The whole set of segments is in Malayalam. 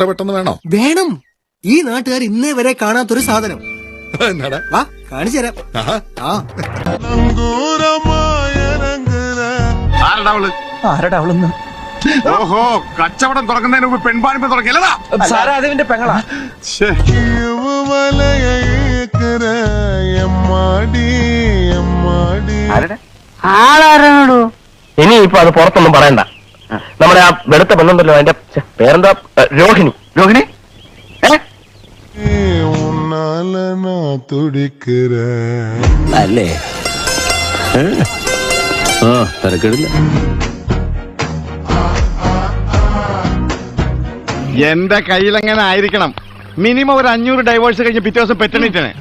ഇത്ര പെട്ടെന്ന് വേണോ? വേണം. ഈ നാട്ടുകാർ ഇന്നേ വരെ കാണാത്തൊരു സാധനം. എന്നാടാ? വാ കാണിച്ചു തരാം. ആരടാ അവളെന്ന്? ഓഹോ, കച്ചവടം തുറക്കുന്നതിന് മുമ്പ് പെൺപാണിപ്പ് തുറക്കില്ലടാ. സാരാദിവിന്റെ പെങ്ങളാ. ആളാരാണോ? ഇനി ഇപ്പൊ അത് പുറത്തൊന്നും പറയണ്ട. നമ്മുടെ ആ വെളുത്ത പെണ്ണുണ്ടല്ലോ, അതിന്റെ പേരെന്താ? രോഹിണി. രോഹിണി അല്ലേ? തിരക്കിടില്ല. എന്റെ കയ്യിലെങ്ങനെ ആയിരിക്കണം? മിനിമം ഒരു 500 ഡൈവേഴ്സ് കഴിഞ്ഞ് പിറ്റേ ദിവസം പെറ്റണിട്ടാണ്.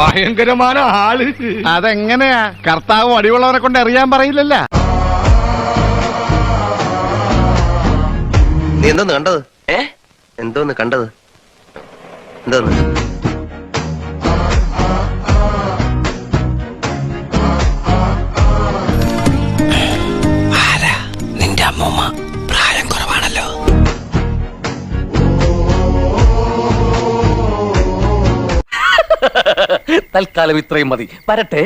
ഭയങ്കരമായ ആള്. അതെങ്ങനെയാ? കർത്താവ് അടിയുള്ളവരെ കൊണ്ട് അറിയാൻ പറയില്ലല്ല. നീ എന്തോന്ന് കണ്ടത്? എന്തോന്ന് കണ്ടത്? എന്തോന്ന്? നിന്റെ അമ്മൂമ്മ പ്രായം കുറവാണല്ലോ. തൽക്കാലം ഇത്രയും മതി. വരട്ടെ.